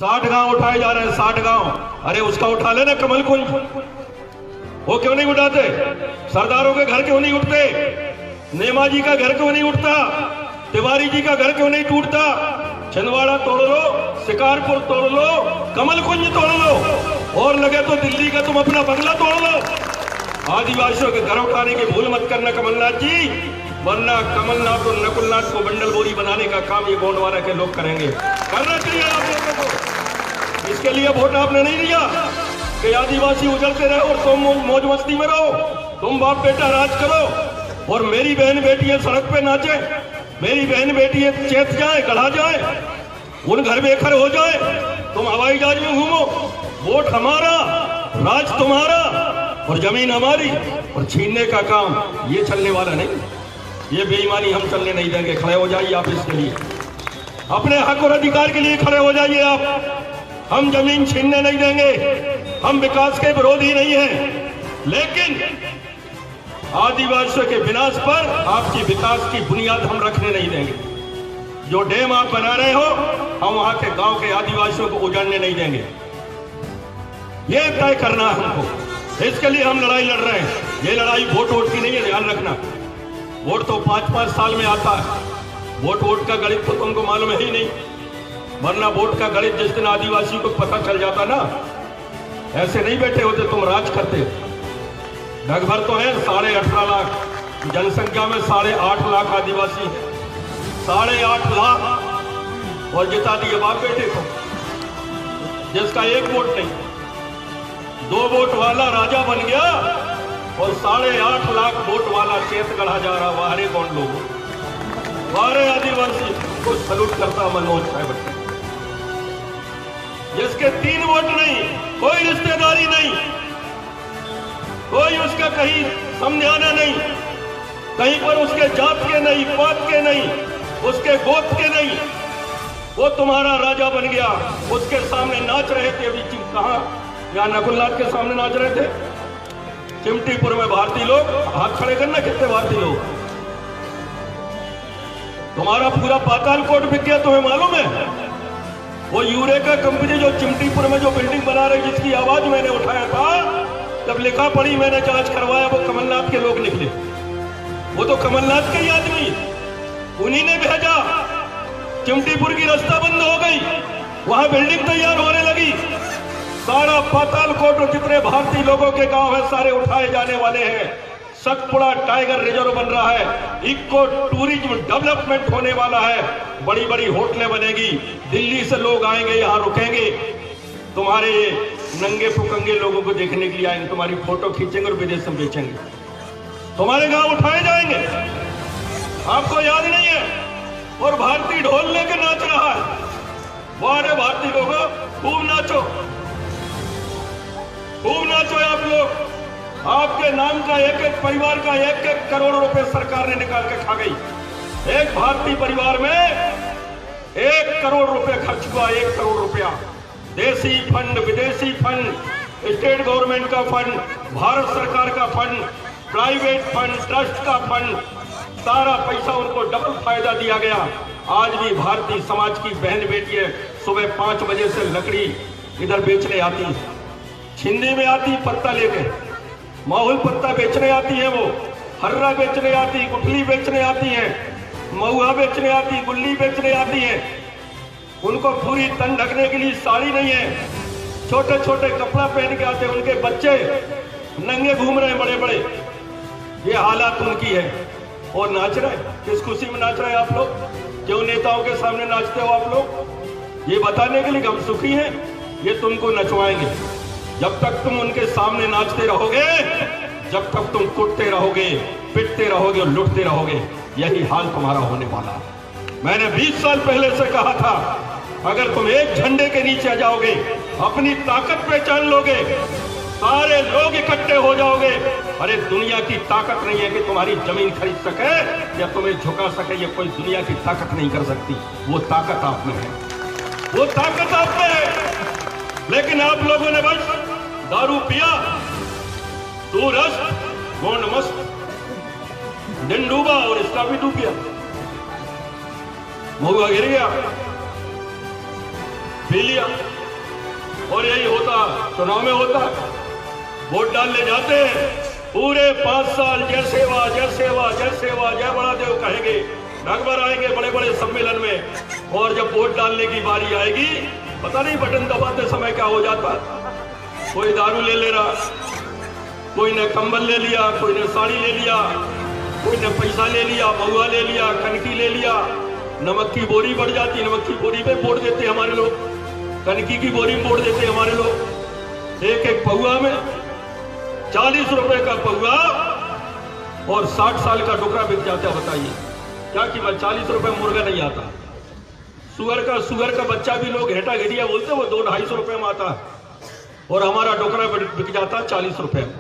60 गांव उठाए जा रहे हैं, 60 गांव। अरे उसका उठा लेना कमल कुंज, वो क्यों नहीं उठाते? सरदारों के घर क्यों नहीं उठते? नेमाजी का घर क्यों नहीं उठता? तिवारी जी का घर क्यों नहीं टूटता? छिंदवाड़ा तोड़ लो, शिकारपुर तोड़ लो, कमल कुंज तोड़ लो, और लगे तो दिल्ली का तुम अपना बंगला तोड़ लो। आदिवासियों के घर उठाने की भूल मत करना कमलनाथ जी, वरना कमलनाथ और नकुलनाथ को बंडल बोरी बनाने का काम ये गोंडवाना के लोग करेंगे। करना चाहिए आप लोगों को। इसके लिए वोट आपने नहीं दिया कि आदिवासी उजलते रहे और तुम मौज मस्ती में रहो। तुम बाप बेटा राज करो और मेरी बहन बेटी सड़क पे नाचे, मेरी बहन बेटी चेत जाए, गढ़ा जाए, उन घर बेघर हो जाए, तुम हवाई जहाज में घूमो। वोट हमारा, राज तुम्हारा और जमीन हमारी, और छीनने का काम ये चलने वाला नहीं। ये बेईमानी हम चलने नहीं देंगे। खड़े हो जाइए आप इसके लिए, अपने हक और अधिकार के लिए खड़े हो जाइए आप। हम जमीन छीनने नहीं देंगे, हम विकास के विरोधी नहीं हैं, लेकिन आदिवासियों के विनाश पर आपकी विकास की बुनियाद हम रखने नहीं देंगे। जो डैम आप बना रहे हो, हम वहां के गांव के आदिवासियों को उजाड़ने नहीं देंगे। ये तय करना है हमको, इसके लिए हम लड़ाई लड़ रहे हैं। ये लड़ाई वोट वोट की नहीं है, ध्यान रखना। वोट तो 5-5 साल में आता है। वोट का गणित तो तुमको मालूम है ही नहीं, वरना वोट का गणित जिस दिन आदिवासी को पता चल जाता ना, ऐसे नहीं बैठे होते, तुम राज करते। ढगभर तो है 18.5 लाख जनसंख्या में, 8.5 लाख आदिवासी है, 8.5 लाख, और जिता दिए बाप बेटे को, जिसका 1 वोट नहीं, 2 वोट वाला राजा बन गया और 8.5 लाख वोट वाला चेत गढ़ा जा रहा। वारे कौन लोग, वारे आदिवासी को सलूट करता मनोज साहब। जिसके 3 वोट नहीं, कोई रिश्तेदारी नहीं, कोई उसका कहीं समझाना नहीं, कहीं पर उसके जात के नहीं, पात के नहीं, उसके गोत के नहीं, वो तुम्हारा राजा बन गया। उसके सामने नाच रहे थे अभी, कहां? यहाँ नकुलनाथ के सामने नाच रहे थे, चिमटीपुर में। भारतीय लोग हाथ खड़े करना, कितने भारतीय लोग? तुम्हारा पूरा पाताल कोट बिक गया, तुम्हें मालूम है? वो यूरेका कंपनी जो चिमटीपुर में जो बिल्डिंग बना रही, जिसकी आवाज मैंने उठाया था, जब लिखा पढ़ी मैंने, जांच करवाया, वो कमलनाथ के लोग निकले। वो तो कमलनाथ के ही आदमी, उन्हीं ने भेजा। चिमटीपुर की रास्ता बंद हो गई, वहां बिल्डिंग तैयार होने लगी। सारा पाताल कोट और जितने भारतीय लोगों के गांव है, सारे उठाए जाने वाले हैं। सतपुड़ा टाइगर रिजर्व बन रहा है, इको टूरिज्म डेवलपमेंट होने वाला है, बड़ी बड़ी होटलें बनेगी, दिल्ली से लोग आएंगे, यहाँ रुकेंगे, तुम्हारे नंगे फुकंगे लोगों को देखने के लिए आएंगे, तुम्हारी फोटो खींचेंगे और विदेश में बेचेंगे, तुम्हारे गांव उठाए जाएंगे। आपको याद नहीं है? और भारतीय ढोल लेकर नाच रहा है। वारे भारतीय लोगों, खूब नाचो, खूब नाचो आप लोग। आपके नाम का एक परिवार का 1-1 करोड़ रुपए सरकार ने निकाल के खा गई। एक भारतीय परिवार में 1 करोड़ रुपए खर्च हुआ, 1 करोड़ रुपया। देसी फंड, विदेशी फंड, स्टेट गवर्नमेंट का फंड, भारत सरकार का फंड, प्राइवेट फंड, ट्रस्ट का फंड, सारा पैसा उनको डबल फायदा दिया गया। आज भी भारतीय समाज की बहन बेटियां सुबह 5 बजे से लकड़ी इधर बेचने आती है, छिंदी में आती पत्ता लेके, माहौल पत्ता बेचने आती है, वो हर्रा बेचने आती, गुठली बेचने आती है, महुआ बेचने आती, गुल्ली बेचने आती है। उनको पूरी तन ढकने के लिए साड़ी नहीं है, छोटे छोटे कपड़ा पहन के आते हैं। उनके बच्चे नंगे घूम रहे हैं बड़े बड़े। ये हालात उनकी है, और नाच रहे। किस खुशी में नाच रहे हैं आप लोग? क्यों नेताओं के सामने नाचते हो आप लोग? ये बताने के लिए हम सुखी हैं, ये तुमको नचवाएंगे। जब तक तुम उनके सामने नाचते रहोगे, जब तक तुम कुटते रहोगे, पिटते रहोगे और लुटते रहोगे, यही हाल तुम्हारा होने वाला है। मैंने 20 साल पहले से कहा था, अगर तुम एक झंडे के नीचे आ जाओगे, अपनी ताकत पहचान लोगे, सारे लोग इकट्ठे हो जाओगे। अरे दुनिया की ताकत नहीं है कि तुम्हारी जमीन खरीद सके या तुम्हें झुका सके, ये कोई दुनिया की ताकत नहीं कर सकती। वो ताकत आप में है, वो ताकत आप में है। लेकिन आप लोगों ने बस दारू पिया, सूरज गोंड मस्त, दिन डूबा और इसका भी डूब गया, महुआ गिर गया। पी लिया। और यही होता चुनाव में होता, वोट डालने जाते हैं, पूरे 5 साल जय सेवा जय सेवा जय सेवा जय बड़ा देव कहेंगे, नगबर आएंगे बड़े बड़े सम्मेलन में, और जब वोट डालने की बारी आएगी पता नहीं बटन दबाते समय क्या हो जाता। कोई दारू ले रहा, कोई ने कंबल ले लिया, कोई ने साड़ी ले लिया, कोई ने पैसा ले लिया, महुआ ले लिया, कनकी ले लिया, नमक की बोरी बढ़ जाती, नमक की बोरी पे वोट देते हमारे लोग, कनकी की बोरी में वोट देते हमारे लोग। एक एक पहुआ में 40 रुपए का पहुआ और 60 साल का डोकरा बिक जाता है। बताइए क्या कीमत? 40 रुपए मुर्गा नहीं आता। सुअर का बच्चा भी लोग हेटा घेटिया बोलते, वो 200-250 रुपए में आता है, और हमारा डोकरा बिक जाता 40 रुपए में।